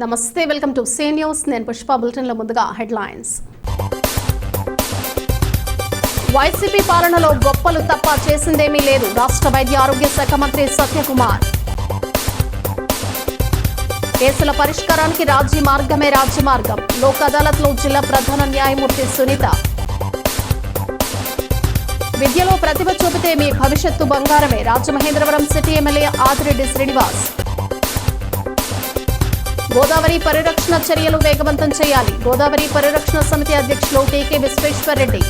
నమస్తే, welcome to see news. నేను పుష్ప. బులెటిన్లో ముందుగా హెడ్లైన్స్. వైసీపీ పాలనలో గొప్పలు తప్ప చేసిందేమీ లేదు. రాష్ట్ర వైద్య ఆరోగ్య శాఖ మంత్రి సత్యకుమార్. కేసుల పరిష్కారానికి రాజీ మార్గమే రాజ్యమార్గం. లోక్ అదాలత్లో జిల్లా ప్రధాన న్యాయమూర్తి సునీత. విద్యలో ప్రతిభ చూపితే మీ భవిష్యత్తు బంగారమే. Rajamahendravaram city MLA Adireddy Srinivas. గోదావరి పరిరక్షణ చర్యలు వేగవంతం చేయాలి. గోదావరి పరిరక్షణ సమితి అధ్యక్షులు టీకే విశ్వేశ్వరరెడ్డి.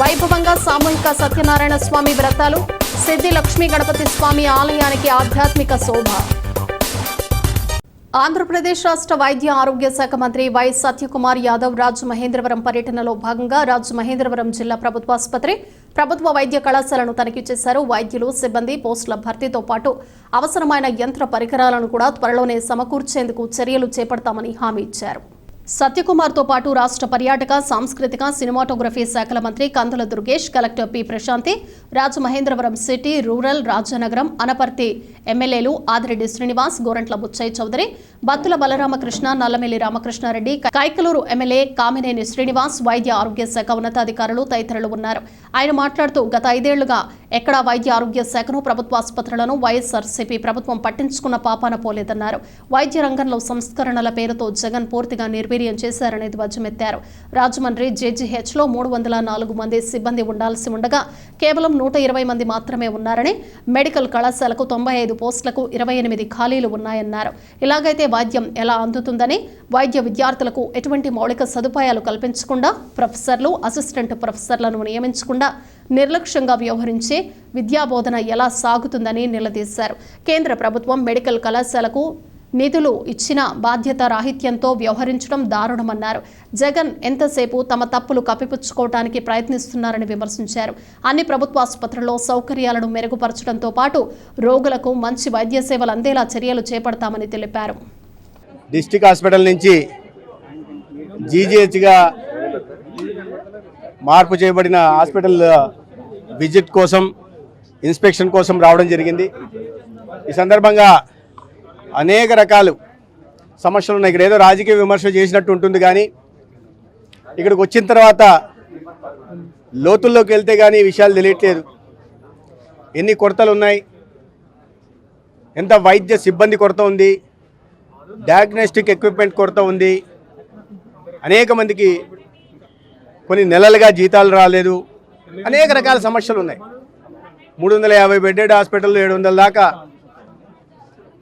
వైభవంగా సామూహిక సత్యనారాయణ స్వామి వ్రతాలు. సిద్ధి లక్ష్మీ గణపతి స్వామి ఆలయానికి ఆధ్యాత్మిక శోభ. ఆంధ్రప్రదేశ్ రాష్ట్ర వైద్య ఆరోగ్య శాఖ మంత్రి వై సత్యకుమార్ యాదవ్ రాజమహేంద్రవరం పర్యటనలో భాగంగా రాజమహేంద్రవరం జిల్లా ప్రభుత్వాసుపత్రి, ప్రభుత్వ వైద్య కళాశాలను తనిఖీ చేశారు. వైద్యులు, సిబ్బంది పోస్టుల భర్తీతో పాటు అవసరమైన యంత్ర పరికరాలను కూడా త్వరలోనే సమకూర్చేందుకు చర్యలు చేపడతామని హామీ ఇచ్చారు. సత్యకుమార్తో పాటు రాష్ట్ర పర్యాటక, సాంస్కృతిక, సినిమాటోగ్రఫీ శాఖల మంత్రి Kandula Durgesh, collector P Prashanti, Rajamahendravaram city, rural, Rajanagaram, Anaparthi ఎమ్మెల్యేలు ఆదిరెడ్డి శ్రీనివాస్, గోరంట్ల బుచ్చయ్య చౌదరి, బత్తుల బలరామకృష్ణ, నల్లమెల్లి రామకృష్ణారెడ్డి, కైకలూరు ఎమ్మెల్యే కామినేని శ్రీనివాస్, వైద్య ఆరోగ్య శాఖ ఉన్నతాధికారులు తదితరులు ఉన్నారు. ఆయన మాట్లాడుతూ గత 5 ఏళ్లుగా ఎక్కడా వైద్య ఆరోగ్య శాఖను, ప్రభుత్వాసుపత్రులను వైఎస్ఆర్సీపీ ప్రభుత్వం పట్టించుకున్న పాపాన పోలేదన్నారు. వైద్య రంగంలో సంస్కరణల పేరుతో జగన్ పూర్తిగా నిర్వీర్యం చేశారని ధ్వజమెత్తారు. రాజమండ్రి జేజీహెచ్లో 304 మంది సిబ్బంది ఉండాల్సి ఉండగా కేవలం 120 మంది మాత్రమే ఉన్నారని, మెడికల్ కళాశాలకు 95 పోస్టులకు 28 ఖాళీలు ఉన్నాయన్నారు. ఇలాగైతే వైద్యం ఎలా అందుతుందని, వైద్య విద్యార్థులకు ఎటువంటి మౌలిక సదుపాయాలు కల్పించకుండా, ప్రొఫెసర్లు, అసిస్టెంట్ ప్రొఫెసర్లను నియమించకుండా నిర్లక్ష్యంగా వ్యవహరించే విద్యాబోధన ఎలా సాగుతుందని నిలదీశారు. కేంద్ర ప్రభుత్వం మెడికల్ కళాశాలకు నిధులు ఇచ్చిన బాధ్యత రాహిత్యంతో వ్యవహరించడం దారుణమన్నారు. జగన్ ఎంతసేపు తమ తప్పులు కప్పిపుచ్చుకోవడానికి ప్రయత్నిస్తున్నారని విమర్శించారు. అన్ని ప్రభుత్వ ఆసుపత్రుల్లో సౌకర్యాలను మెరుగుపరచడంతో పాటు రోగులకు మంచి వైద్య సేవలు అందేలా చర్యలు చేపడతామని తెలిపారు. డిస్ట్రిక్ట్ హాస్పిటల్ నుంచి జీజీహెచ్గా మార్పు చేయబడిన హాస్పిటల్ విజిట్ కోసం, ఇన్స్పెక్షన్ కోసం రావడం జరిగింది. ఈ సందర్భంగా అనేక రకాలు సమస్యలు ఉన్నాయి. ఇక్కడ ఏదో రాజకీయ విమర్శ చేసినట్టు ఉంటుంది, కానీ ఇక్కడికి వచ్చిన తర్వాత లోతుల్లోకి వెళ్తే కానీ విషయాలు తెలియట్లేదు. ఎన్ని కొరతలు ఉన్నాయి, ఎంత వైద్య సిబ్బంది కొరత ఉంది, డయాగ్నోస్టిక్ ఎక్విప్మెంట్ కొరత ఉంది, అనేక మందికి కొన్ని నెలలుగా జీతాలు రాలేదు, అనేక రకాల సమస్యలు ఉన్నాయి. 350 బెడ్డెడ్ హాస్పిటల్లో 700 దాకా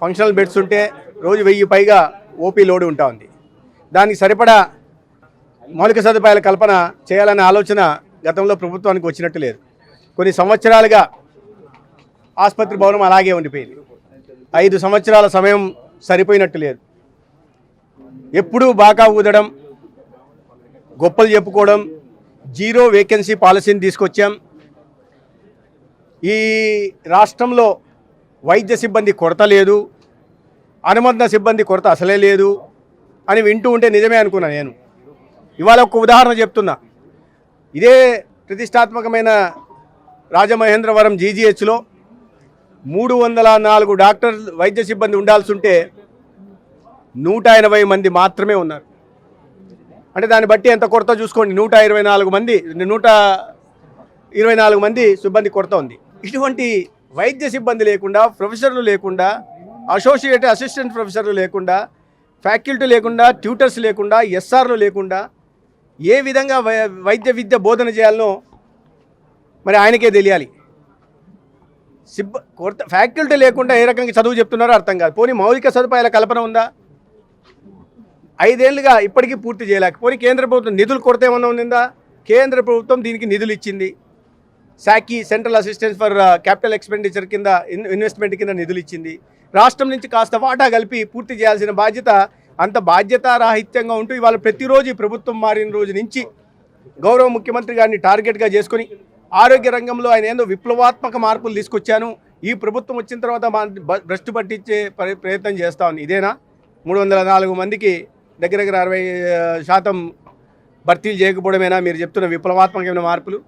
ఫంక్షనల్ బెడ్స్ ఉంటే రోజు 1000 పైగా ఓపీ లోడ్ ఉంటా ఉంది. దానికి సరిపడా మౌలిక సదుపాయాల కల్పన చేయాలనే ఆలోచన గతంలో ప్రభుత్వానికి వచ్చినట్టు లేదు. కొన్ని సంవత్సరాలుగా ఆసుపత్రి భవనం అలాగే ఉండిపోయింది. 5 సంవత్సరాల సమయం సరిపోయినట్టు లేదు. ఎప్పుడూ బాకా ఊదడం, గొప్పలు చెప్పుకోవడం, జీరో వేకెన్సీ పాలసీని తీసుకొచ్చాం. ఈ రాష్ట్రంలో వైద్య సిబ్బంది కొరత లేదు, అనుబంధ సిబ్బంది కొరత అసలే లేదు అని వింటూ ఉంటే నిజమే అనుకున్నా నేను. ఇవాళ ఒక ఉదాహరణ చెప్తున్నా. ఇదే ప్రతిష్టాత్మకమైన రాజమహేంద్రవరం జీజీహెచ్లో 304 డాక్టర్ వైద్య సిబ్బంది ఉండాల్సి ఉంటే 180 మంది మాత్రమే ఉన్నారు. అంటే దాన్ని బట్టి ఎంత కొరత చూసుకోండి. 124 మంది సిబ్బంది కొరత ఉంది. ఇటువంటి వైద్య సిబ్బంది లేకుండా, ప్రొఫెసర్లు లేకుండా, అసిస్టెంట్ ప్రొఫెసర్లు లేకుండా, ఫ్యాకల్టీ లేకుండా, ట్యూటర్స్ లేకుండా, ఎస్ఆర్లు లేకుండా ఏ విధంగా వైద్య విద్య బోధన చేయాలనో మరి ఆయనకే తెలియాలి. ఫ్యాకల్టీ లేకుండా ఏ రకంగా చదువు చెప్తున్నారో అర్థం కాదు. పోనీ మౌలిక సదుపాయాల కల్పన ఉందా? 5 ఏళ్లుగా ఇప్పటికీ పూర్తి చేయలేకపోయి కేంద్ర ప్రభుత్వం నిధులు కొరత ఏమన్నా ఉందా? కేంద్ర ప్రభుత్వం దీనికి నిధులు ఇచ్చింది. శాఖీ, central assistance for capital expenditure కింద, ఇన్వెస్ట్మెంట్ కింద నిధులు ఇచ్చింది. రాష్ట్రం నుంచి కాస్త వాటా కలిపి పూర్తి చేయాల్సిన బాధ్యత అంత బాధ్యతారాహిత్యంగా ఉంటూ ఇవాళ ప్రతిరోజు ప్రభుత్వం మారిన రోజు నుంచి గౌరవ ముఖ్యమంత్రి గారిని టార్గెట్గా చేసుకుని ఆరోగ్య రంగంలో ఆయన ఏందో విప్లవాత్మక మార్పులు తీసుకొచ్చాను, ఈ ప్రభుత్వం వచ్చిన తర్వాత భ్రష్టు పట్టించే ప్రయత్నం చేస్తా ఉంది. ఇదేనా? 304 మందికి దగ్గర 60% భర్తీలు చేయకపోవడమేనా మీరు చెప్తున్న విప్లవాత్మకమైన మార్పులు?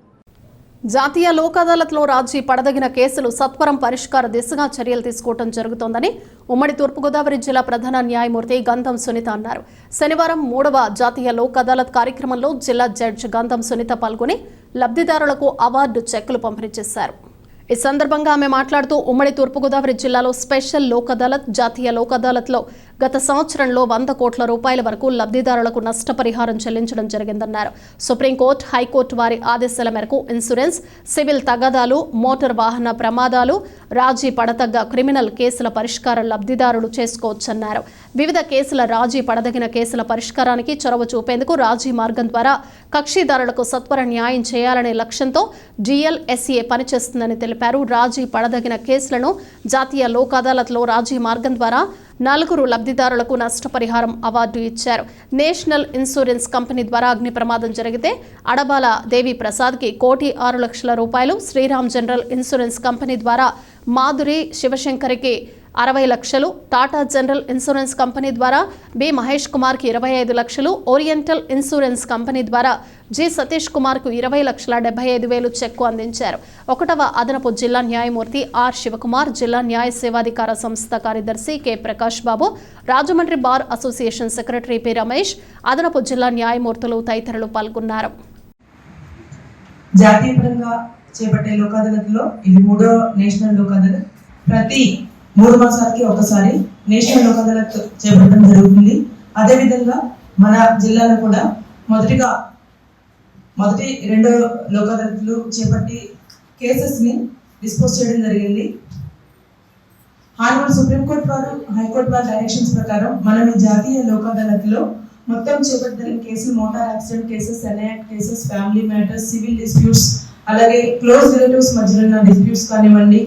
జాతీయ లోక్ అదాలత్లో రాజీ పడదగిన కేసులు సత్వరం పరిష్కార దిశగా చర్యలు తీసుకోవడం జరుగుతోందని ఉమ్మడి తూర్పుగోదావరి జిల్లా ప్రధాన న్యాయమూర్తి గంధం సునీత అన్నారు. శనివారం 3వ జాతీయ లోక్ అదాలత్ కార్యక్రమంలో జిల్లా జడ్జి గంధం సునీత పాల్గొని లబ్ధిదారులకు అవార్డు చెక్కులు పంపిణీ చేశారు. ఈ సందర్భంగా ఆమె మాట్లాడుతూ ఉమ్మడి తూర్పుగోదావరి జిల్లాలో స్పెషల్ లోక్ అదాలత్, జాతీయ లోక్ అదాలత్లో గత సంవత్సరంలో 100 కోట్ల రూపాయల వరకు లబ్ధిదారులకు నష్టపరిహారం చెల్లించడం జరిగిందన్నారు. సుప్రీంకోర్టు, హైకోర్టు వారి ఆదేశాల మేరకు ఇన్సూరెన్స్, సివిల్ తగాదాలు, మోటార్ వాహన ప్రమాదాలు, రాజీ పడతగ్గ క్రిమినల్ కేసుల పరిష్కారం లబ్ధిదారులు చేసుకోవచ్చన్నారు. వివిధ కేసుల రాజీ పడదగిన కేసుల పరిష్కారానికి చొరవ చూపేందుకు రాజీ మార్గం ద్వారా కక్షిదారులకు సత్వర న్యాయం చేయాలనే లక్ష్యంతో GLSA పనిచేస్తుందని తెలిపారు. రాజీ పడదగిన కేసులను జాతీయ లోక్ అదాలత్లో రాజీ మార్గం ద్వారా 4 లబ్ధిదారులకు నష్టపరిహారం అవార్డు ఇచ్చారు. నేషనల్ ఇన్సూరెన్స్ కంపెనీ ద్వారా అగ్ని ప్రమాదం జరిగితే అడబాల దేవి ప్రసాద్కి 1,06,00,000 రూపాయలు, శ్రీరామ్ జనరల్ ఇన్సూరెన్స్ కంపెనీ ద్వారా మాధురి శివశంకర్కి 60 లక్షలు, టాటా జనరల్ ఇన్సూరెన్స్ కంపెనీ ద్వారా బి మహేష్ కుమార్కి 25 లక్షలు, ఓరియంటల్ ఇన్సూరెన్స్ కంపెనీ ద్వారా జి సతీష్ కుమార్కు 20,75,000 చెక్కు అందించారు. 1వ అదనపు జిల్లా న్యాయమూర్తి ఆర్ శివకుమార్, జిల్లా న్యాయ సేవాధికార సంస్థ కార్యదర్శి K Prakash Babu, Rajahmundry bar association secretary P Ramesh, అదనపు జిల్లా న్యాయమూర్తులు తదితరులు పాల్గొన్నారు. జాతీయపరంగా చేపట్టే లోక్ అదాలత్లో ఇది 3వ నేషనల్ లోక్ అదాలత్. ప్రతి 3 మాసాలకి ఒకసారి నేషనల్ లోక్ అదాలత్ చేపట్టడం జరుగుతుంది. అదేవిధంగా మన జిల్లాలో కూడా మొదటి 2 లోక్ అదాలత్లు చేపట్టి కేసెస్ని డిస్పోజ్ చేయడం జరిగింది. హానరబుల్ సుప్రీంకోర్టు వారు, హైకోర్టు వారి డైరెక్షన్స్ ప్రకారం మనం ఈ జాతీయ లోక్ అదాలత్లో మొత్తం చేపట్టిన కేసులు motor accident cases, NI act cases, family matters, civil disputes, అలాగే క్లోజ్ రిలేటివ్స్ మధ్యలో ఉన్న డిస్ప్యూట్స్ కానివ్వండి,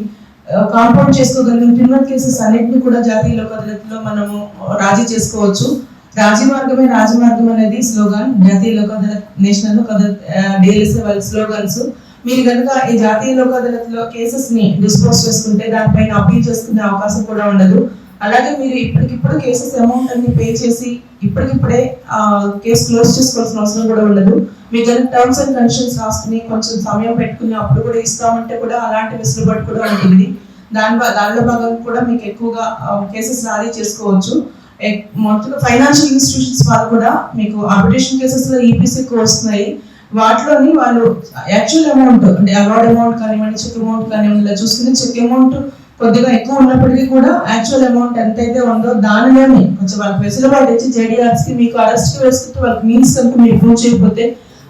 కాంపౌండ్ చేసుకోగలిగిన క్రిమినల్ కేసెస్ అన్నింటినీ కూడా జాతీయ లోక్ అదాలత్లో మనము రాజీ చేసుకోవచ్చు. రాజీ మార్గమే రాజమార్గం అనేది స్లోగన్ జాతీయ లోక్ అదాలత్, నేషనల్ లోక్ అదాలత్, DLSA వాళ్ళ స్లోగన్స్. మీరు కనుక ఈ జాతీయ లోక్ అదాలత్లో కేసెస్ ని డిస్పోజ్ చేసుకుంటే దానిపైన అపీల్ చేసుకునే అవకాశం కూడా ఉండదు. అలాగే మీరు ఇప్పటికిప్పుడు కేసెస్ అమౌంట్ అన్ని పే చేసి ఇప్పటికిప్పుడే కేసు క్లోజ్ చేసుకోవాల్సిన అవసరం కూడా ఉండదు. మీకు కనుక టర్మ్స్ అండ్ కండిషన్స్ రాసుకుని కొంచెం సమయం పెట్టుకుని అప్పుడు కూడా ఇస్తామంటే కూడా అలాంటి వెసులుబాటు కూడా ఉంటుంది. దానిలో భాగంగా కూడా మీకు ఎక్కువగా కేసెస్ రాజీ చేసుకోవచ్చు. మొత్తం ఫైనాన్షియల్ ఇన్స్టిట్యూషన్స్ వాళ్ళు కూడా మీకు ఆర్బిట్రేషన్ కేసెస్ లో EPC ఎక్కువ వస్తున్నాయి. వాటిలోని వాళ్ళు యాక్చువల్ అమౌంట్ అంటే అవార్డ్ అమౌంట్ కానివ్వండి, చెక్ అమౌంట్ కానివ్వండి, ఇలా చూసుకుని చెక్ అమౌంట్ కొద్దిగా ఎక్కువ ఉన్నప్పటికీ కూడా యాక్చువల్ అమౌంట్ ఎంతైతే ఉందో దానిలోనే కొంచెం వాళ్ళకి వెసులుబాటు ఇచ్చి JDRs కి మీకు అరెస్ట్ కి వేసుకుంటే వాళ్ళకి మీన్స్ కనుక మీరు ప్రూవ్ చేయకపోతే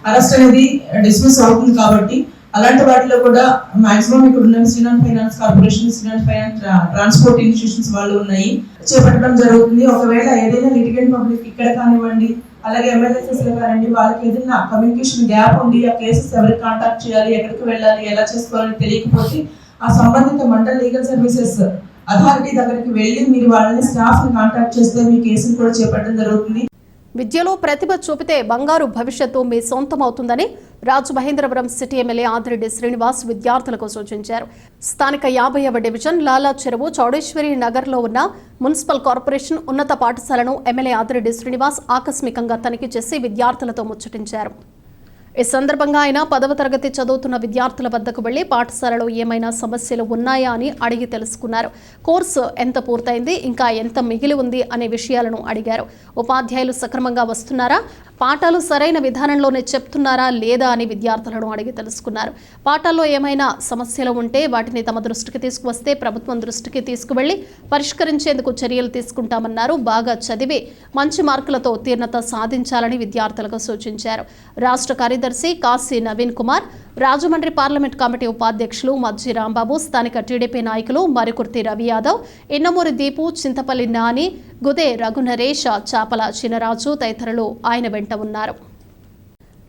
అరెస్ట్ అనేది డిస్మిస్ అవుతుంది. కాబట్టి అలాంటి వాటిలో కూడా మాక్సిమం ఇక్కడ ఉన్న Shriram finance corporation, Shriram finance transport institutions వాళ్ళు ఉన్నాయి చేపట్టడం జరుగుతుంది. ఒకవేళ ఏదైనా లిటిగెంట్ పబ్లిక్ ఇక్కడ కానివ్వండి, అలాగే MLSS లో కానివ్వండి, వాళ్ళకి ఏదైనా కమ్యూనికేషన్ గ్యాప్ ఉండి ఆ కేసెస్ ఎవరికి కాంటాక్ట్ చేయాలి, ఎక్కడికి వెళ్ళాలి, ఎలా చేసుకోవాలని తెలియకపోతే ఆ సంబంధిత మండల్ లీగల్ సర్వీసెస్ అథారిటీ దగ్గరికి వెళ్ళి మీరు వాళ్ళని స్టాఫ్ ని కాంటాక్ట్ చేస్తే మీ కేసును కూడా చేపట్టడం జరుగుతుంది. విద్యలో ప్రతిభ చూపితే బంగారు భవిష్యత్తు మీ సొంతం అవుతుందని రాజమహేంద్రవరం సిటీ ఎమ్మెల్యే ఆదిరెడ్డి శ్రీనివాస్ విద్యార్థులకు సూచించారు. స్థానిక 50వ డివిజన్ లాలా చెరువు చౌడేశ్వరి నగర్లో ఉన్న మున్సిపల్ కార్పొరేషన్ ఉన్నత పాఠశాలను ఎమ్మెల్యే ఆదిరెడ్డి శ్రీనివాస్ ఆకస్మికంగా తనిఖీ చేసి విద్యార్థులతో ముచ్చటించారు. ఈ సందర్భంగా ఆయన 10వ తరగతి చదువుతున్న విద్యార్థుల వద్దకు వెళ్లి పాఠశాలలో ఏమైనా సమస్యలు ఉన్నాయా అని అడిగి తెలుసుకున్నారు. కోర్సు ఎంత పూర్తయింది, ఇంకా ఎంత మిగిలి ఉంది అనే విషయాలను అడిగారు. ఉపాధ్యాయులు సక్రమంగా వస్తున్నారా, పాఠాలు సరైన విధానంలోనే చెప్తున్నారా లేదా అని విద్యార్థులను అడిగి తెలుసుకున్నారు. పాఠాల్లో ఏమైనా సమస్యలు ఉంటే వాటిని తమ దృష్టికి తీసుకువస్తే ప్రభుత్వం దృష్టికి తీసుకువెళ్లి పరిష్కరించేందుకు చర్యలు తీసుకుంటామన్నారు. బాగా చదివి మంచి మార్కులతో ఉత్తీర్ణత సాధించాలని విద్యార్థులకు సూచించారు. రాష్ట్ర కార్యదర్శి కాశీ నవీన్ కుమార్, రాజమండ్రి పార్లమెంట్ కమిటీ ఉపాధ్యక్షులు మజ్జి రాంబాబు, స్థానిక టీడీపీ నాయకులు మరికుర్తి రవి యాదవ్, ఇన్నమూరి దీపు, చింతపల్లి నాని, గుదే రఘునరేష్, చాపల చినరాజు తదితరులు ఆయన వెంట ఉన్నారు.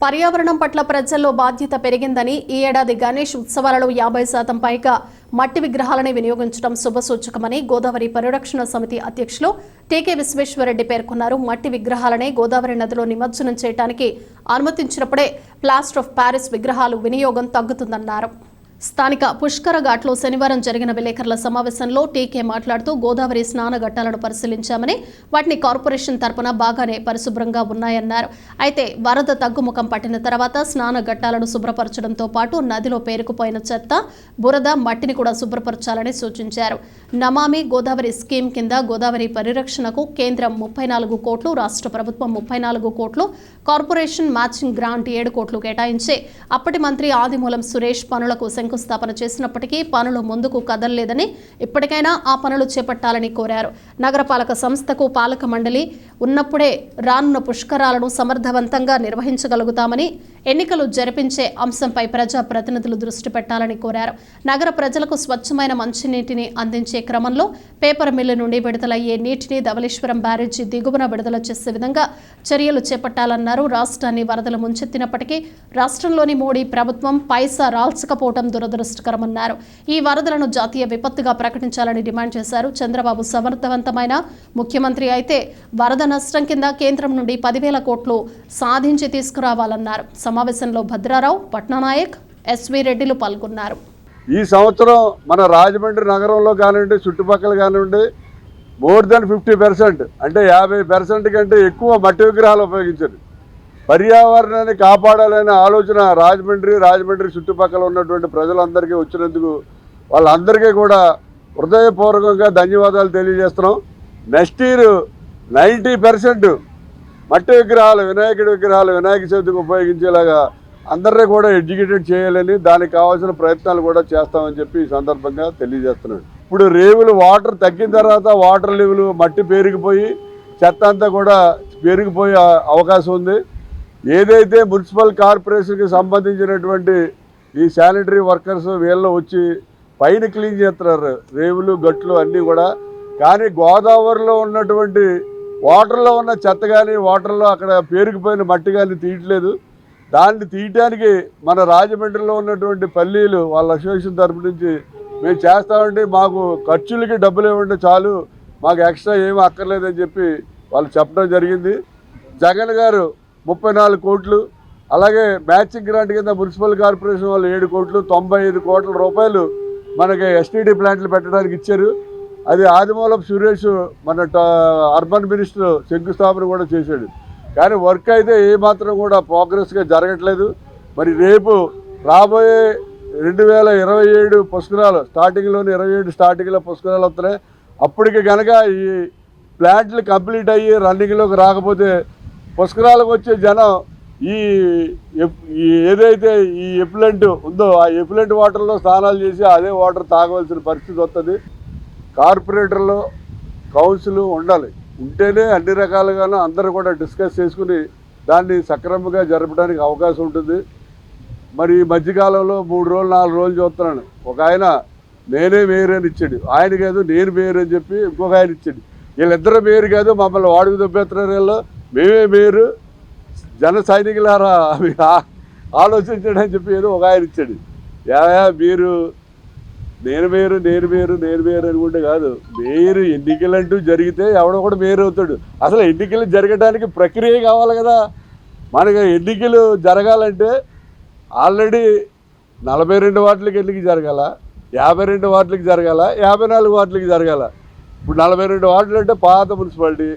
పర్యావరణం పట్ల ప్రజల్లో బాధ్యత పెరిగిందని ఈ ఏడాది గణేష్ ఉత్సవాలలో 50% పైగా మట్టి విగ్రహాలని వినియోగించడం శుభసూచకమని గోదావరి పరిరక్షణ సమితి అధ్యక్షులు టీకే విశ్వేశ్వరరెడ్డి పేర్కొన్నారు. మట్టి విగ్రహాలనే గోదావరి నదిలో నిమజ్జనం చేయడానికి అనుమతించినప్పుడే ప్లాస్టర్ ఆఫ్ ప్యారిస్ విగ్రహాలు వినియోగం తగ్గుతుందన్నారు. స్థానిక పుష్కర ఘాట్లో శనివారం జరిగిన విలేకరుల సమావేశంలో టీకే మాట్లాడుతూ గోదావరి స్నాన ఘట్టాలను పరిశీలించామని, వాటిని కార్పొరేషన్ తరపున బాగానే పరిశుభ్రంగా ఉన్నాయన్నారు. అయితే వరద తగ్గుముఖం పట్టిన తర్వాత స్నాన ఘట్టాలను శుభ్రపరచడంతో పాటు నదిలో పేరుకుపోయిన చెత్త, బురద, మట్టిని కూడా శుభ్రపరచాలని సూచించారు. నమామి గోదావరి స్కీమ్ కింద గోదావరి పరిరక్షణకు కేంద్రం 34 కోట్లు, రాష్ట్ర ప్రభుత్వం 34 కోట్లు, కార్పొరేషన్ మ్యాచింగ్ గ్రాంట్ 7 కోట్లు కేటాయించి అప్పటి మంత్రి ఆదిమూలం సురేష్ పనులకు శంకుస్థాపన చేసినప్పటికీ పనులు ముందుకు కదలలేదని, ఇప్పటికైనా ఆ పనులు చేపట్టాలని కోరారు. నగరపాలక సంస్థకు పాలక మండలి ఉన్నప్పుడే రానున్న పుష్కరాలను సమర్థవంతంగా నిర్వహించగలుగుతామని, ఎన్నికలు జరిపించే అంశంపై ప్రజా ప్రతినిధులు దృష్టి పెట్టాలని కోరారు. నగర ప్రజలకు స్వచ్ఛమైన మంచినీటిని అందించే క్రమంలో పేపర్ మిల్లు నుండి విడుదలయ్యే నీటిని ధవళేశ్వరం బ్యారేజీ దిగువన విడుదల చేసే విధంగా చర్యలు చేపట్టాలన్నారు. రాష్ట్రాన్ని వరదలు ముంచెత్తినప్పటికీ రాష్ట్రంలోని మోడీ ప్రభుత్వం పైసా రాల్చకపోవడం దురదృష్టకరమన్నారు. ఈ వరదలను జాతీయ విపత్తుగా ప్రకటించాలని డిమాండ్ చేశారు. చంద్రబాబు సమర్థవంతమైన ముఖ్యమంత్రి అయితే వరద నష్టం కింద కేంద్రం నుండి 10,000 కోట్లు సాధించి తీసుకురావాలన్నారు. సమావేశంలో భద్రారావు, పట్నానాయక్, ఎస్వి రెడ్డిలు పాల్గొన్నారు. ఈ సంవత్సరం మన రాజమండ్రి నగరంలో కానివ్వండి, చుట్టుపక్కల కానివ్వండి, మోర్ దెన్ 50% అంటే 50% కంటే ఎక్కువ మట్టి విగ్రహాలు ఉపయోగించారు. పర్యావరణాన్ని కాపాడాలనే ఆలోచన రాజమండ్రి చుట్టుపక్కల ఉన్నటువంటి ప్రజలందరికీ వచ్చినందుకు వాళ్ళందరికీ కూడా హృదయపూర్వకంగా ధన్యవాదాలు తెలియజేస్తున్నాం. నెక్స్ట్ ఇయర్ 90% మట్టి విగ్రహాలు, వినాయకుడి విగ్రహాలు వినాయక చవితికి ఉపయోగించేలాగా అందరినీ కూడా ఎడ్యుకేటెడ్ చేయాలని, దానికి కావాల్సిన ప్రయత్నాలు కూడా చేస్తామని చెప్పి ఈ సందర్భంగా తెలియజేస్తున్నాడు. ఇప్పుడు రేవులు వాటర్ తగ్గిన తర్వాత వాటర్ లెవెల్ మట్టి పేరుకుపోయి చెత్త అంతా కూడా పేరుకుపోయే అవకాశం ఉంది. ఏదైతే మున్సిపల్ కార్పొరేషన్కి సంబంధించినటువంటి ఈ శానిటరీ వర్కర్స్ వీళ్ళు వచ్చి పైన క్లీన్ చేస్తున్నారు, రేవులు గట్లు అన్నీ కూడా. కానీ గోదావరిలో ఉన్నటువంటి వాటర్లో ఉన్న చెత్త కానీ, వాటర్లో అక్కడ పేరుకుపోయిన మట్టి కానీ తీయట్లేదు. దాన్ని తీయటానికి మన రాజమండ్రిలో ఉన్నటువంటి పల్లీలు వాళ్ళ అసోసియేషన్ తరపు నుంచి మేము చేస్తామండి, మాకు ఖర్చులకి డబ్బులు ఇవ్వండి చాలు, మాకు ఎక్స్ట్రా ఏమీ అక్కర్లేదని చెప్పి వాళ్ళు చెప్పడం జరిగింది. జగన్ గారు 34 కోట్లు, అలాగే మ్యాచింగ్ గ్రాంట్ కింద మున్సిపల్ కార్పొరేషన్ వాళ్ళు 7 కోట్లు, 95 కోట్ల రూపాయలు మనకి ఎస్టీడీ ప్లాంట్లు పెట్టడానికి ఇచ్చారు. అది ఆదిమూలం సురేష్ మన అర్బన్ మినిస్టర్ శంకుస్థాపన కూడా చేశాడు. కానీ వర్క్ అయితే ఏమాత్రం కూడా ప్రోగ్రెస్గా జరగట్లేదు. మరి రేపు రాబోయే 2027 పుష్కరాలు స్టార్టింగ్లోని 27 స్టార్టింగ్లో పుష్కరాలు వస్తున్నాయి. అప్పటికి కనుక ఈ ప్లాంట్లు కంప్లీట్ అయ్యి రన్నింగ్లోకి రాకపోతే పుష్కరాలకు వచ్చే జనం ఈ ఏదైతే ఈ ఎఫ్లెంట్ ఉందో ఆ ఎఫ్లెంట్ వాటర్లో స్నానాలు చేసి అదే వాటర్ తాగవలసిన పరిస్థితి వస్తుంది. కార్పొరేటర్లో కౌన్సిల్ ఉండాలి, ఉంటేనే అన్ని రకాలుగాను అందరూ కూడా డిస్కస్ చేసుకుని దాన్ని సక్రమంగా జరపడానికి అవకాశం ఉంటుంది. మరి ఈ మధ్యకాలంలో 3 రోజులు 4 రోజులు చూస్తున్నాను. ఒక ఆయన నేనే మేయర్ అని ఇచ్చాడు, ఆయన కాదు నేను మేయర్ అని చెప్పి ఇంకొక ఆయన ఇచ్చాడు. వీళ్ళిద్దరు మేయర్ కాదు, మమ్మల్ని వాడుకు దొబ్బేస్తున్నారు, వీళ్ళు మేమే మేయరు, జన సైనికులారా ఆలోచించడని చెప్పి ఏదో ఒక ఆయన ఇచ్చాడు. మీరు నేను మేయర్ అనుకుంటే కాదు, మేయర్ ఎన్నికలంటూ జరిగితే ఎవడో కూడా మేయర్ అవుతాడు. అసలు ఎన్నికలు జరగడానికి ప్రక్రియ కావాలి కదా. మనకి ఎన్నికలు జరగాలంటే ఆల్రెడీ 42 వార్డులకి ఎన్నిక జరగాల, 52 వార్డులకి జరగాల, 54 వార్డులకి జరగాల. ఇప్పుడు 42 వార్డులు అంటే పాత మున్సిపాలిటీ,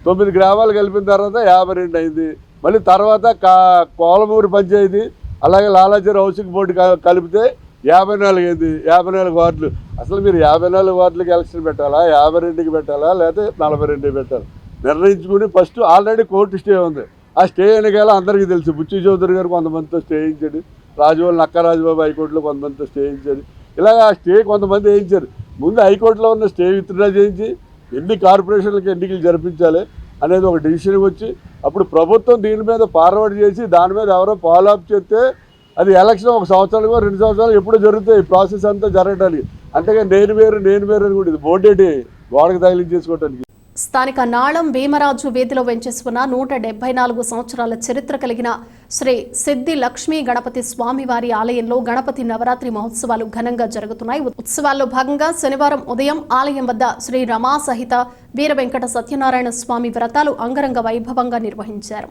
9 గ్రామాలు కలిపిన తర్వాత 52 అయింది. మళ్ళీ తర్వాత కోలమూరు పంచాయతీ, అలాగే లాలాజర్ హౌసింగ్ బోర్డు కలిపితే 54 అయింది. 54 వార్డులు. అసలు మీరు 54 వార్డులకి ఎలక్షన్ పెట్టాలా, 52కి పెట్టాలా, లేకపోతే 42కి పెట్టాలి నిర్ణయించుకుని ఫస్ట్. ఆల్రెడీ కోర్టు స్టే ఉంది. ఆ స్టే ఎన్నికల అందరికీ తెలుసు. బుచ్చి చౌదరి గారు కొంతమందితో స్టే చేయించాడు, రాజువాళ్ళు నక్క రాజబాబు హైకోర్టులో కొంతమందితో స్టే చేయించాడు. ఇలాగ ఆ స్టే కొంతమంది వేయించారు. ముందు హైకోర్టులో ఉన్న స్టే విత్డ్రా చేయించి ఎన్ని కార్పొరేషన్లకి ఎన్నికలు జరిపించాలి అనేది ఒక డిసిషన్ వచ్చి అప్పుడు ప్రభుత్వం దీని మీద ఫార్వర్డ్ చేసి దాని మీద ఎవరో ఫాలో అప్ చేస్తే అది ఎలక్షన్ 1 సంవత్సరాలుగా 2 సంవత్సరాలు ఎప్పుడు జరుగుతాయి ఈ ప్రాసెస్ అంతా జరగడానికి. అంతేగా నేను వేరు అని కూడా ఇది బోర్డేటి గోడకు తగిలించేసుకోవటానికి. స్థానిక నాళం భీమరాజు వీధిలో వెంచేసుకున్న 174 సంవత్సరాల చరిత్ర కలిగిన శ్రీ సిద్ధి లక్ష్మీ గణపతి స్వామివారి ఆలయంలో గణపతి నవరాత్రి మహోత్సవాలు ఘనంగా జరుగుతున్నాయి. ఉత్సవాల్లో భాగంగా శనివారం ఉదయం ఆలయం వద్ద శ్రీ రమా సహిత వీర వెంకట సత్యనారాయణ స్వామి వ్రతాలు అంగరంగ వైభవంగా నిర్వహించారు.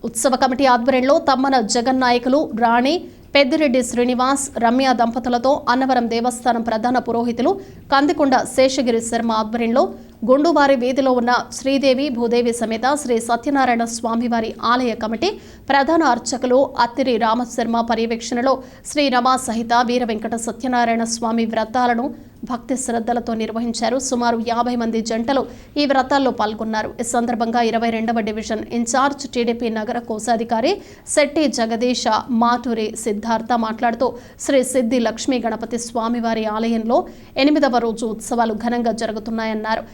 ఉత్సవ కమిటీ ఆధ్వర్యంలో తమ్మన జగన్నాయకులు, రాణి, పెద్దిరెడ్డి శ్రీనివాస్, రమ్య దంపతులతో అన్నవరం దేవస్థానం ప్రధాన పురోహితులు కందికొండ శేషగిరి శర్మ ఆధ్వర్యంలో గుండువారి వీధిలో ఉన్న శ్రీదేవి భూదేవి సమేత శ్రీ సత్యనారాయణ స్వామివారి ఆలయ కమిటీ ప్రధాన అర్చకులు అత్తిరి రామశర్మ పర్యవేక్షణలో శ్రీ రమా సహిత వీర వెంకట సత్యనారాయణ స్వామి వ్రతాలను భక్తి శ్రద్ధలతో నిర్వహించారు. సుమారు 50 మంది జంటలు ఈ వ్రతాల్లో పాల్గొన్నారు. ఈ సందర్భంగా 22వ డివిజన్ ఇన్ఛార్జ్ టీడీపీ నగర కోశాధికారి శెట్టి జగదీశ మాటూరి సిద్ధార్థ మాట్లాడుతూ శ్రీ సిద్ధి లక్ష్మీ గణపతి స్వామివారి ఆలయంలో 8వ రోజు ఉత్సవాలు ఘనంగా జరుగుతున్నాయన్నారు.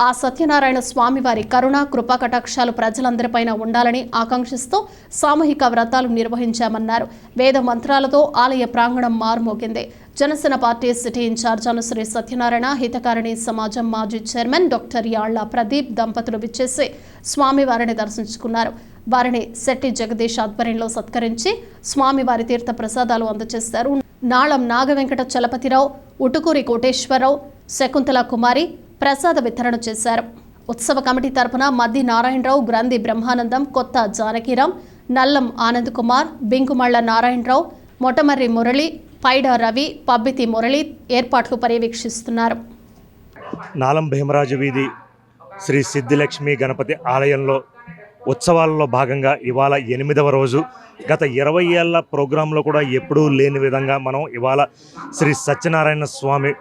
ఆ సత్యనారాయణ స్వామివారి కరుణ కృపా కటాక్షాలు ప్రజలందరిపైన ఉండాలని ఆకాంక్షిస్తూ సామూహిక వ్రతాలు నిర్వహించామన్నారు. వేద మంత్రాలతో ఆలయ ప్రాంగణం మారుమోగింది. Janasena party city in-charge Shri Satyanarayana Hitakarini Samajam మాజీ చైర్మన్ డాక్టర్ యాళ్ల ప్రదీప్ దంపతులు విచ్చేసి స్వామివారిని దర్శించుకున్నారు. వారిని శెట్టి జగదీష్ ఆధ్వర్యంలో సత్కరించి స్వామివారి తీర్థ ప్రసాదాలు అందజేశారు. నాళం నాగవెంకట చలపతిరావు, ఉటుకూరి కోటేశ్వరరావు, శకుంతల కుమారి ప్రసాద వితరణ చేశారు. ఉత్సవ కమిటీ తరపున మద్ది నారాయణరావు, గ్రంథి బ్రహ్మానందం, కొత్త జానకిరాం, నల్లం ఆనంద్ కుమార్, బింకుమళ్ల నారాయణరావు, మొటమర్రి మురళి, పైడ రవి, పబ్బితి మురళి ఏర్పాట్లు పర్యవేక్షిస్తున్నారు. నాలం భీమరాజు వీధి శ్రీ సిద్ధిలక్ష్మి గణపతి ఆలయంలో ఉత్సవాలలో భాగంగా ఇవాళ 8వ రోజు. గత 20 ఏళ్ల ప్రోగ్రాంలో కూడా ఎప్పుడూ లేని విధంగా మనం ఇవాళ శ్రీ సత్యనారాయణ స్వామి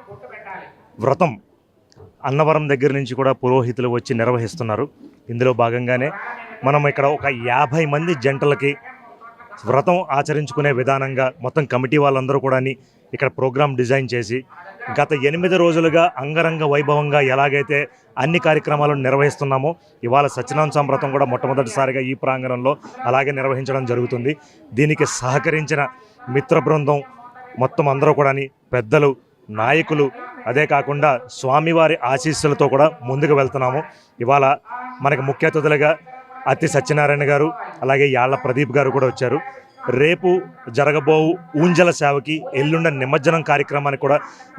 వ్రతం అన్నవరం దగ్గర నుంచి కూడా పురోహితులు వచ్చి నిర్వహిస్తున్నారు. ఇందులో భాగంగానే మనం ఇక్కడ ఒక 50 మంది జంటలకి వ్రతం ఆచరించుకునే విధానంగా మొత్తం కమిటీ వాళ్ళందరూ కూడా ఇక్కడ ప్రోగ్రాం డిజైన్ చేసి గత 8 రోజులుగా అంగరంగ వైభవంగా ఎలాగైతే అన్ని కార్యక్రమాలు నిర్వహిస్తున్నామో ఇవాళ సత్యనారాయణ స్వామి వ్రతం కూడా మొట్టమొదటిసారిగా ఈ ప్రాంగణంలో అలాగే నిర్వహించడం జరుగుతుంది. దీనికి సహకరించిన మిత్ర బృందం మొత్తం అందరూ కూడా పెద్దలు, నాయకులు, అదే కాకుండా స్వామివారి ఆశీస్సులతో కూడా ముందుకు వెళ్తున్నాము. ఇవాళ మనకు ముఖ్య అతిథులుగా అత్తి సత్యనారాయణ గారు అలాగే యాళ్ల ప్రదీప్ గారు కూడా వచ్చారు. రేపు జరగబోవు ఊంజల సేవకి, ఎల్లుండ నిమజ్జనం కార్యక్రమానికి కూడా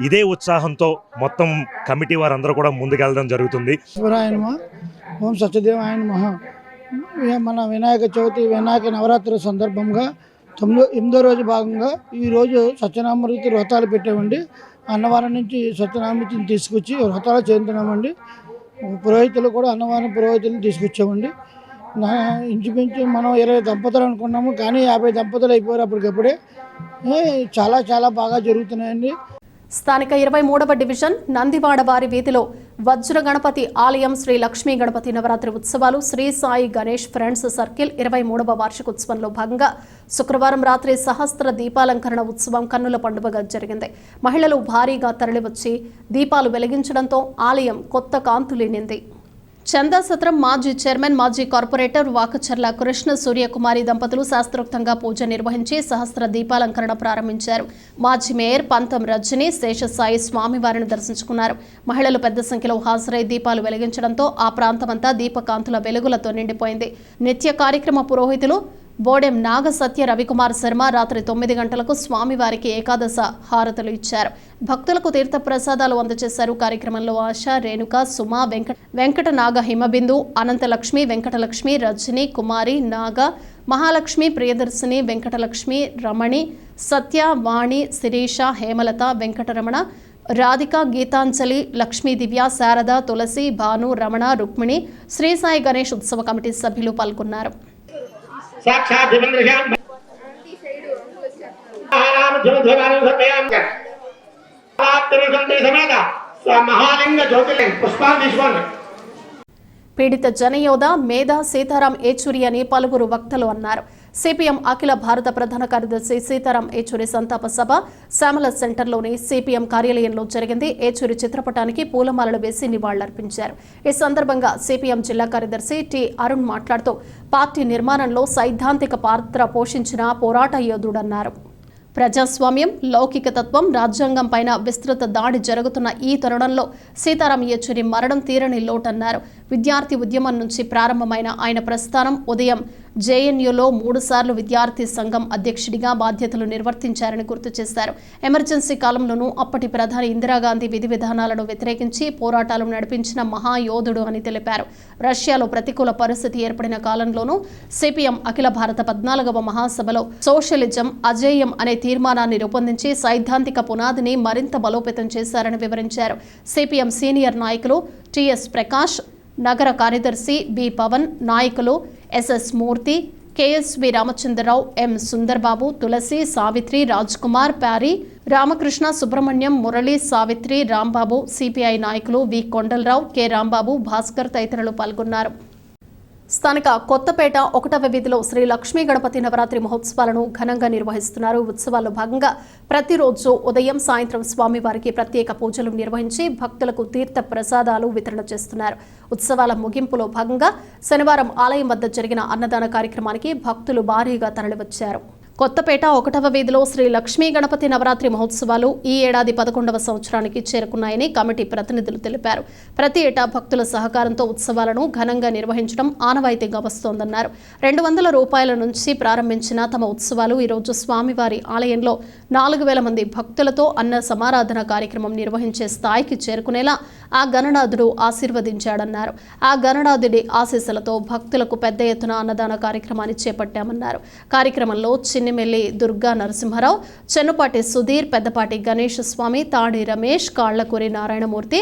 ఇదే ఉత్సాహంతో మొత్తం కమిటీ వారందరూ కూడా ముందుకెళ్ళడం జరుగుతుంది. ఓం సత్యదేవాయ నమః. మన వినాయక చవితి, వినాయక నవరాత్రి సందర్భంగా 8వ రోజు భాగంగా ఈరోజు సత్యనారాయణ వ్రతాలు పెట్టామండి. అన్నవరం నుంచి సత్యనారాయణమూర్తిని తీసుకొచ్చి వ్రతాలు చేస్తున్నామండి. పురోహితులు కూడా అన్నవరం పురోహితులను తీసుకొచ్చామండి. ఇంచుమించు మనం 20 దంపతులు అనుకున్నాము, కానీ 50 దంపతులు అయిపోయారు అప్పటికప్పుడే. చాలా చాలా బాగా జరుగుతున్నాయండి. స్థానిక 23వ డివిజన్ నందివాడ వారి వీధిలో వజ్ర గణపతి ఆలయం శ్రీ లక్ష్మీ గణపతి నవరాత్రి ఉత్సవాలు శ్రీ సాయి గణేష్ ఫ్రెండ్స్ సర్కిల్ 23వ వార్షికోత్సవంలో భాగంగా శుక్రవారం రాత్రి సహస్ర దీపాలంకరణ ఉత్సవం కన్నుల పండుగగా జరిగింది. మహిళలు భారీగా తరలివచ్చి దీపాలు వెలిగించడంతో ఆలయం కొత్త కాంతులేనింది. చందాసత్రం మాజీ చైర్మన్, మాజీ కార్పొరేటర్ వాకచర్ల కృష్ణ సూర్యకుమారి దంపతులు శాస్త్రోక్తంగా పూజ నిర్వహించి సహస్ర దీపాలంకరణ ప్రారంభించారు. మాజీ మేయర్ పంతం రజని శేషసాయి స్వామివారిని దర్శించుకున్నారు. మహిళలు పెద్ద సంఖ్యలో హాజరై దీపాలు వెలిగించడంతో ఆ ప్రాంతమంతా దీపకాంతుల వెలుగులతో నిండిపోయింది. నిత్య కార్యక్రమ పురోహితులు బోడెం నాగసత్య రవికుమార్ శర్మ రాత్రి 9 గంటలకు స్వామివారికి ఏకాదశ హారతులు ఇచ్చారు. భక్తులకు తీర్థ ప్రసాదాలు అందజేశారు. కార్యక్రమంలో ఆశ, రేణుక, సుమ, వెంకట నాగ, హిమబిందు, అనంతలక్ష్మి, వెంకటలక్ష్మి, రజని, కుమారి, నాగ, మహాలక్ష్మి, ప్రియదర్శిని, వెంకటలక్ష్మి, రమణి, సత్య, వాణి, శిరీష, హేమలత, వెంకటరమణ, రాధిక, గీతాంజలి, లక్ష్మీ దివ్య, శారద, తులసి, భాను, రమణ, రుక్మిణి, శ్రీ సాయి గణేష్ ఉత్సవ కమిటీ సభ్యులు పాల్గొన్నారు. సాక్షాత్ పీడిత జనయోధ మేధా సీతారాం ఏచూరి అని పలువురు వక్తలు అన్నారు. సిపిఎం అఖిల భారత ప్రధాన కార్యదర్శి సీతారాం ఏచూరి సంతాప సభ శ్యామల సెంటర్లోని సిపిఎం కార్యాలయంలో జరిగింది. ఏచూరి చిత్రపటానికి పూలమాలలు వేసి నివాళులర్పించారు. ఈ సందర్భంగా సిపిఎం జిల్లా కార్యదర్శి టి అరుణ్ మాట్లాడుతూ పార్టీ నిర్మాణంలో సైద్ధాంతిక పాత్ర పోషించిన పోరాట యోధుడన్నారు. ప్రజాస్వామ్యం, లౌకిక తత్వం, రాజ్యాంగం పైన విస్తృత దాడి జరుగుతున్న ఈ తరుణంలో సీతారాం ఏచూరి మరణం తీరని లోటన్నారు. విద్యార్థి ఉద్యమం నుంచి ప్రారంభమైన ఆయన ప్రస్థానం ఉదయం జేఎన్యూలో 3 సార్లు విద్యార్థి సంఘం అధ్యక్షుడిగా బాధ్యతలు నిర్వర్తించారని గుర్తు చేశారు. ఎమర్జెన్సీ కాలంలోనూ అప్పటి ప్రధాని ఇందిరాగాంధీ విధి విధానాలను వ్యతిరేకించి పోరాటాలు నడిపించిన మహాయోధుడు అని తెలిపారు. రష్యాలో ప్రతికూల పరిస్థితి ఏర్పడిన కాలంలోనూ సిపిఎం అఖిల భారత 14వ మహాసభలో సోషలిజం అజేయం అనే తీర్మానాన్ని రూపొందించి సైద్ధాంతిక పునాదిని మరింత బలోపేతం చేశారని వివరించారు. సిపిఎం సీనియర్ నాయకులు టిఎస్ ప్రకాష్, నగర కార్యదర్శి బి పవన్, నాయకులు ఎస్ఎస్ మూర్తి, కేఎస్వి రామచంద్రరావు, ఎం సుందర్బాబు, తులసి, సావిత్రి, రాజ్ కుమార్, ప్యారీ, రామకృష్ణ, సుబ్రహ్మణ్యం, మురళి, సావిత్రి, రాంబాబు, సిపిఐ నాయకులు వి కొండలరావు, కె రాంబాబు, భాస్కర్ తదితరులు పాల్గొన్నారు. స్థానిక కొత్తపేట 1వ వీధిలో శ్రీ లక్ష్మీ గణపతి నవరాత్రి మహోత్సవాలను ఘనంగా నిర్వహిస్తున్నారు. ఉత్సవాల్లో భాగంగా ప్రతిరోజు ఉదయం సాయంత్రం స్వామివారికి ప్రత్యేక పూజలు నిర్వహించి భక్తులకు తీర్థ ప్రసాదాలు వితరణ చేస్తున్నారు. ఉత్సవాల ముగింపులో భాగంగా శనివారం ఆలయం వద్ద జరిగిన అన్నదాన కార్యక్రమానికి భక్తులు భారీగా తరలివచ్చారు. కొత్తపేట 1వ వీధిలో శ్రీ లక్ష్మీ గణపతి నవరాత్రి మహోత్సవాలు ఈ ఏడాది 11వ సంవత్సరానికి చేరుకున్నాయని కమిటీ ప్రతినిధులు తెలిపారు. ప్రతి ఏటా భక్తుల సహకారంతో ఉత్సవాలను ఘనంగా నిర్వహించడం ఆనవాయితీగా వస్తోందన్నారు. 200 రూపాయల నుంచి ప్రారంభించిన తమ ఉత్సవాలు ఈరోజు స్వామివారి ఆలయంలో 4000 మంది భక్తులతో అన్న సమారాధన కార్యక్రమం నిర్వహించే స్థాయికి చేరుకునేలా ఆ గణనాథుడు ఆశీర్వదించాడన్నారు. ఆ గణనాథుడి ఆశీస్సులతో భక్తులకు పెద్ద ఎత్తున అన్నదాన కార్యక్రమాన్ని చేపట్టామన్నారు. కార్యక్రమంలో చిన్నిమెల్లి దుర్గా నరసింహారావు, చెన్నుపాటి సుధీర్, పెద్దపాటి గణేష్ స్వామి, తాడి రమేష్, కాళ్లకూరి నారాయణమూర్తి,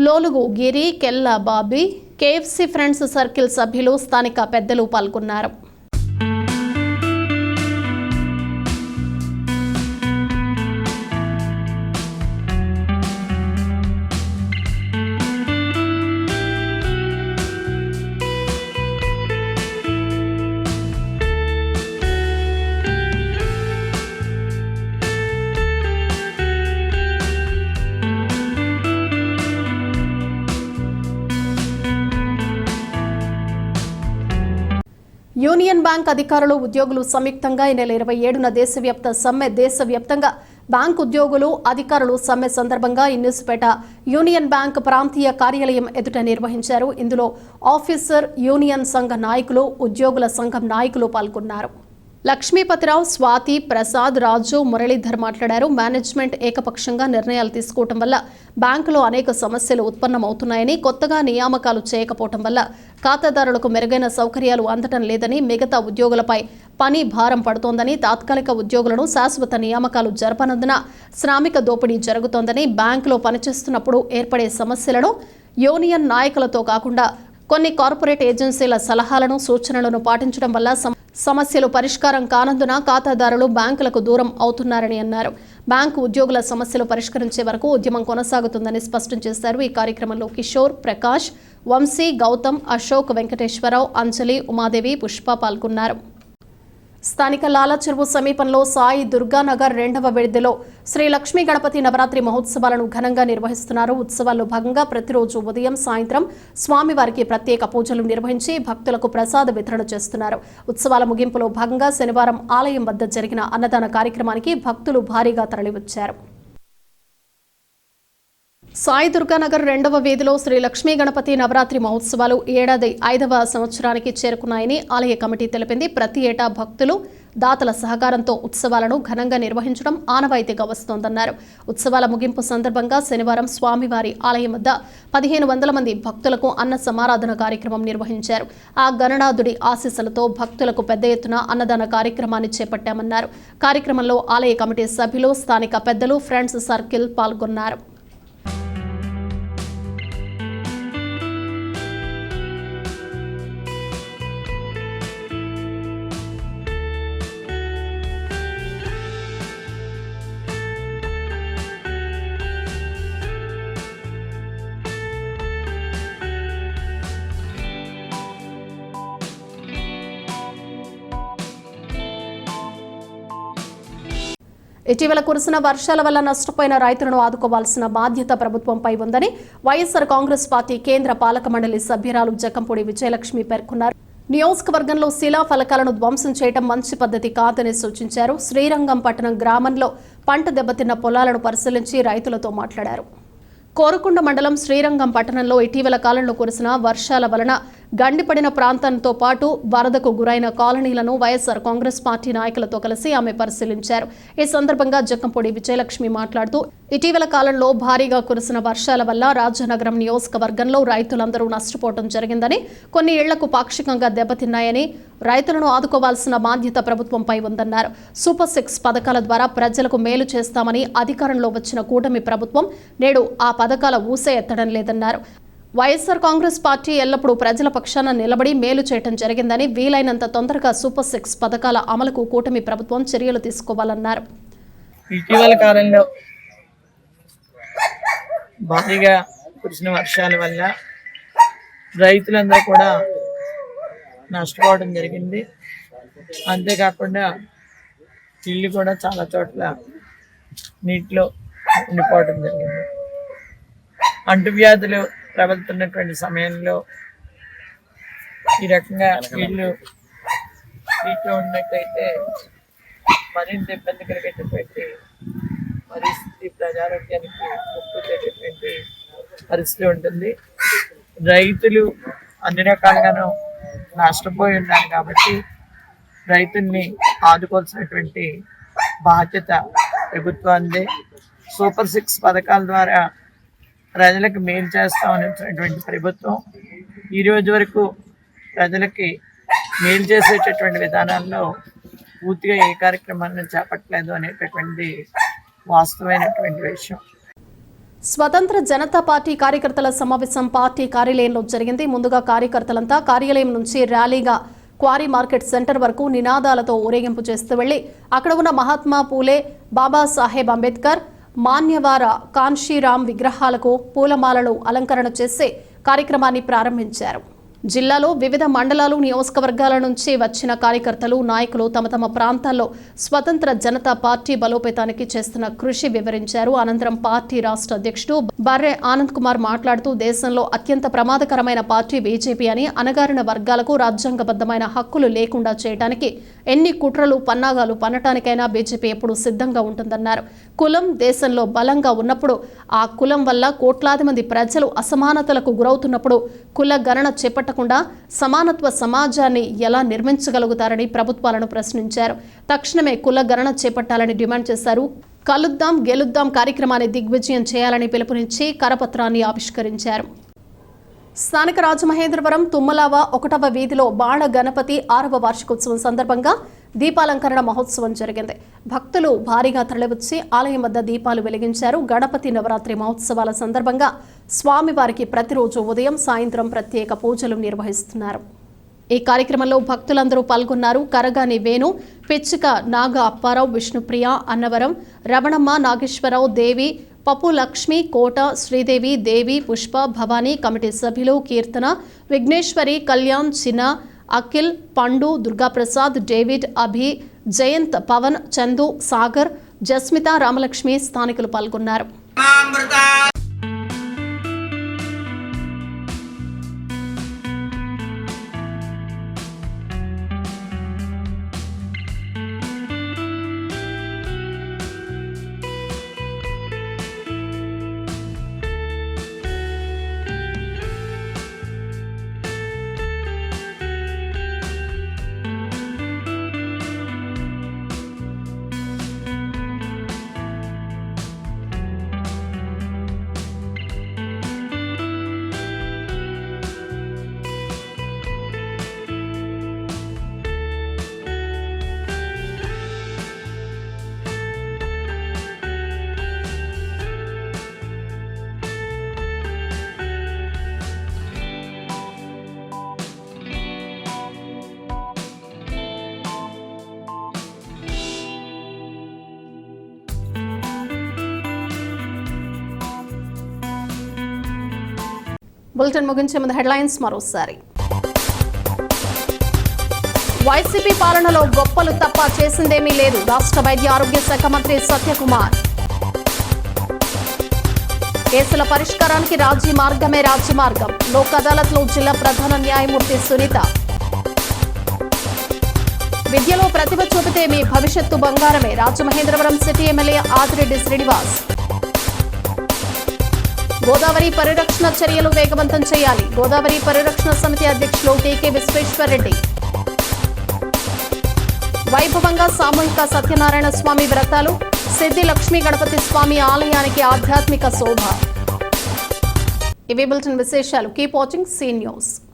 లోలుగు గిరి, కెల్ల బాబీ, కేఎఫ్సి ఫ్రెండ్స్ సర్కిల్ సభ్యులు, స్థానిక పెద్దలు పాల్గొన్నారు. యూనియన్ బ్యాంక్ అధికారులు, ఉద్యోగులు సంయుక్తంగా ఈ నెల 27న దేశవ్యాప్త సమ్మె. దేశవ్యాప్తంగా బ్యాంక్ ఉద్యోగులు, అధికారులు సమ్మె సందర్భంగా ఇన్నూసుపేట యూనియన్ బ్యాంక్ ప్రాంతీయ కార్యాలయం ఎదుట నిర్వహించారు. ఇందులో ఆఫీసర్ యూనియన్ సంఘ నాయకులు, ఉద్యోగుల సంఘం నాయకులు పాల్గొన్నారు. లక్ష్మీపతిరావు, స్వాతి, ప్రసాద్, రాజు, మురళీధర్ మాట్లాడారు. మేనేజ్మెంట్ ఏకపక్షంగా నిర్ణయాలు తీసుకోవటం వల్ల బ్యాంకులో అనేక సమస్యలు ఉత్పన్నమవుతున్నాయని, కొత్తగా నియామకాలు చేయకపోవటం వల్ల ఖాతాదారులకు మెరుగైన సౌకర్యాలు అందటం లేదని, మిగతా ఉద్యోగులపై పని భారం పడుతోందని, తాత్కాలిక ఉద్యోగులను శాశ్వత నియామకాలు జరపనందున శ్రామిక దోపిడీ జరుగుతోందని, బ్యాంకులో పనిచేస్తున్నప్పుడు ఏర్పడే సమస్యలను యూనియన్ నాయకులతో కాకుండా కొన్ని కార్పొరేట్ ఏజెన్సీల సలహాలను, సూచనలను పాటించడం వల్ల సమస్యలు పరిష్కారం కానందున ఖాతాదారులు బ్యాంకులకు దూరం అవుతున్నారని అన్నారు. బ్యాంకు ఉద్యోగుల సమస్యలు పరిష్కరించే వరకు ఉద్యమం కొనసాగుతుందని స్పష్టం చేశారు. ఈ కార్యక్రమంలో కిషోర్, ప్రకాష్, వంశీ, గౌతమ్, అశోక్, వెంకటేశ్వరరావు, అంజలి, ఉమాదేవి, పుష్ప పాల్గొన్నారు. స్థానిక లాలా చెరువు సమీపంలో సాయి దుర్గానగర్ 2వ విడిదిలో శ్రీ లక్ష్మీ గణపతి నవరాత్రి మహోత్సవాలను ఘనంగా నిర్వహిస్తున్నారు. ఉత్సవాల్లో భాగంగా ప్రతిరోజు ఉదయం సాయంత్రం స్వామివారికి ప్రత్యేక పూజలు నిర్వహించి భక్తులకు ప్రసాద వితరణ చేస్తున్నారు. ఉత్సవాల ముగింపులో భాగంగా శనివారం ఆలయం వద్ద జరిగిన అన్నదాన కార్యక్రమానికి భక్తులు భారీగా తరలివచ్చారు. సాయి దుర్గానగర్ 2వ వీధిలో శ్రీ లక్ష్మీ గణపతి నవరాత్రి మహోత్సవాలు ఏడాది 5వ సంవత్సరానికి చేరుకున్నాయని ఆలయ కమిటీ తెలిపింది. ప్రతి ఏటా భక్తులు, దాతల సహకారంతో ఉత్సవాలను ఘనంగా నిర్వహించడం ఆనవాయితీగా వస్తోందన్నారు. ఉత్సవాల ముగింపు సందర్భంగా శనివారం స్వామివారి ఆలయం వద్ద 1500 మంది భక్తులకు అన్న సమారాధన కార్యక్రమం నిర్వహించారు. ఆ గణనాథుడి ఆశీస్సులతో భక్తులకు పెద్ద ఎత్తున అన్నదాన కార్యక్రమాన్ని చేపట్టామన్నారు. కార్యక్రమంలో ఆలయ కమిటీ సభ్యులు, స్థానిక పెద్దలు, ఫ్రెండ్స్ సర్కిల్ పాల్గొన్నారు. ఇటీవల కురిసిన వర్షాల వల్ల నష్టపోయిన రైతులను ఆదుకోవాల్సిన బాధ్యత ప్రభుత్వంపై ఉందని వైఎస్ఆర్ కాంగ్రెస్ పార్టీ కేంద్ర పాలక మండలి సభ్యురాలు జకంపూడి విజయలక్ష్మి పేర్కొన్నారు. నియోజకవర్గంలో శిలా ఫలకాలను ధ్వంసం చేయడం మంచి పద్ధతి కాదని సూచించారు. శ్రీరంగంపట్నం గ్రామంలో పంట దెబ్బతిన్న పొలాలను పరిశీలించి రైతులతో మాట్లాడారు. కోరుకొండ మండలం శ్రీరంగం పట్టణంలో ఇటీవల కాలంలో కురిసిన వర్షాల వలన గండిపడిన ప్రాంతంతో పాటు వరదకు గురైన కాలనీలను వైఎస్ఆర్ కాంగ్రెస్ పార్టీ నాయకులతో కలిసి ఆమె పరిశీలించారు. ఈ సందర్భంగా జక్కంపూడి విజయలక్ష్మి మాట్లాడుతూ ఇటీవల కాలంలో భారీగా కురిసిన వర్షాల వల్ల రాజనగరం నియోజకవర్గంలో రైతులందరూ నష్టపోవడం జరిగిందని, కొన్ని ఇళ్లకు పాక్షికంగా దెబ్బతిన్నాయని, రైతులను ఆదుకోవాల్సిన బాధ్యత ప్రభుత్వంపై ఉందన్నారు. సూపర్ 6 పథకాల ద్వారా ప్రజలకు మేలు చేస్తామని అధికారంలో వచ్చిన కూటమి ప్రభుత్వం నేడు ఆ పథకాల ఊసే ఎత్తడం లేదన్నారు. వైఎస్ఆర్ కాంగ్రెస్ పార్టీ ఎల్లప్పుడూ ప్రజల పక్షాన నిలబడి మేలు చేయడం జరిగిందని, వీలైనంత తొందరగా సూపర్ 6 పథకాల అమలుకు కూటమి ప్రభుత్వం చర్యలు తీసుకోవాలన్నారు. ఇటీవల కాలంలో భారీగా కురిసిన వర్షాల వల్ల రైతులందరూ కూడా నష్టపోవడం జరిగింది. అంతేకాకుండా ఇల్లు కూడా చాలా చోట్ల నీటిలో ఉండిపోవడం జరిగింది. అంటువ్యాధులు ప్రబలుతున్నటువంటి సమయంలో ఈ రకంగా ఇల్లు నీటిలో ఉన్నట్టయితే మరింత ఇబ్బంది కలిగేటటువంటి పరిస్థితి, ప్రజారోగ్యానికి ముప్పుచేటటువంటి పరిస్థితి ఉంటుంది. రైతులు అన్ని రకాలుగాను నష్టపోయి ఉన్నారు కాబట్టి రైతుల్ని ఆదుకోవాల్సినటువంటి బాధ్యత ప్రభుత్వాన్ని. సూపర్ 6 పథకాల ద్వారా ప్రజలకు మేలు చేస్తామనేటువంటి ప్రభుత్వం ఈ రోజు వరకు ప్రజలకి మేలు చేసేటటువంటి విధానాల్లో పూర్తిగా ఏ కార్యక్రమాలను చేపట్టలేదు అనేటటువంటి వాస్తవమైనటువంటి విషయం. స్వతంత్ర జనతా పార్టీ కార్యకర్తల సమావేశం పార్టీ కార్యాలయంలో జరిగింది. ముందుగా కార్యకర్తలంతా కార్యాలయం నుంచి ర్యాలీగా క్వారీ మార్కెట్ సెంటర్ వరకు నినాదాలతో ఊరేగింపు చేస్తూ వెళ్లి అక్కడ ఉన్న మహాత్మా పూలే, బాబాసాహెబ్ అంబేద్కర్, మాన్యవార కాన్షీరామ్ విగ్రహాలకు పూలమాలలు అలంకరణ చేసి కార్యక్రమాన్ని ప్రారంభించారు. జిల్లాలో వివిధ మండలాలు, నియోజకవర్గాల నుంచి వచ్చిన కార్యకర్తలు, నాయకులు తమ తమ ప్రాంతాల్లో స్వతంత్ర జనతా పార్టీ బలోపేతానికి చేస్తున్న కృషి వివరించారు. అనంతరం పార్టీ రాష్ట్ర అధ్యక్షుడు బర్రె ఆనంద్ కుమార్ మాట్లాడుతూ దేశంలో అత్యంత ప్రమాదకరమైన పార్టీ బీజేపీ అని, అణగారిన వర్గాలకు రాజ్యాంగబద్ధమైన హక్కులు లేకుండా చేయడానికి ఎన్ని కుట్రలు పన్నాగాలు పన్నటానికైనా బీజేపీ ఎప్పుడు సిద్ధంగా ఉంటుందన్నారు. కులం దేశంలో బలంగా ఉన్నప్పుడు, ఆ కులం వల్ల కోట్లాది మంది ప్రజలు అసమానతలకు గురవుతున్నప్పుడు కుల గణన చేపట్టకుండా సమానత్వ సమాజాన్ని ఎలా నిర్మించగలుగుతారని ప్రభుత్వాలను ప్రశ్నించారు. తక్షణమే కుల గణన చేపట్టాలని డిమాండ్ చేశారు. కలుద్దాం గెలుద్దాం కార్యక్రమాన్ని దిగ్విజయం చేయాలని పిలుపునిచ్చి కరపత్రాన్ని ఆవిష్కరించారు. స్థానిక రాజమహేంద్రవరం తుమ్మలావ 1వ వీధిలో బాణ గణపతి 6వ వార్షికోత్సవం సందర్భంగా దీపాలంకరణ మహోత్సవం జరిగింది. భక్తులు భారీగా తరలివచ్చి ఆలయం వద్ద దీపాలు వెలిగించారు. గణపతి నవరాత్రి మహోత్సవాల సందర్భంగా స్వామివారికి ప్రతిరోజు ఉదయం, సాయంత్రం ప్రత్యేక పూజలు నిర్వహిస్తున్నారు. ఈ కార్యక్రమంలో భక్తులందరూ పాల్గొన్నారు. కరగాని వేణు, పిచ్చిక నాగ అప్పారావు, విష్ణుప్రియ, అన్నవరం, రమణమ్మ, నాగేశ్వరరావు, దేవి, పప్పు లక్ష్మి, కోట, శ్రీదేవి, దేవి, పుష్ప, భవానీ, కమిటీ సభ్యులు కీర్తన, విఘ్నేశ్వరి, కళ్యాణ్, చిన్న, అఖిల్, పండు, దుర్గాప్రసాద్, డేవిడ్, అభి, జయంత్, పవన్, చందు, సాగర్, జస్మిత, రామలక్ష్మి స్థానికులు పాల్గొన్నారు. బులెటిన్ ముగించే ముందు హెడ్లైన్స్ మరోసారి. వైసీపీ పాలనలో గొప్పలు తప్ప చేసిందేమీ లేదు, రాష్ట్ర వైద్య ఆరోగ్య శాఖ మంత్రి సత్యకుమార్. కేసుల పరిష్కారానికి రాజీ మార్గమే రాజ్యమార్గం, లోక్ అదాలత్లో జిల్లా ప్రధాన న్యాయమూర్తి సునీత. విద్యలో ప్రతిభ చూపితే మీ భవిష్యత్తు బంగారమే, రాజమహేంద్రవరం సిటీ ఎమ్మెల్యే ఆదిరెడ్డి శ్రీనివాస్. గోదావరి పరిరక్షణ చర్యలు వేగవంతం చేయాలి. గోదావరి పరిరక్షణ సమితి అధ్యక్షులు కెకే విశ్వేశ్వరరెడ్డి. వైభవంగా సామూహిక సత్యనారాయణ స్వామి వ్రతాలు. సిద్ధి లక్ష్మీ గణపతి స్వామి ఆలయానికి ఆధ్యాత్మిక శోభ. ఇవి బులెటిన్ విశేషాలు. Keep watching see news.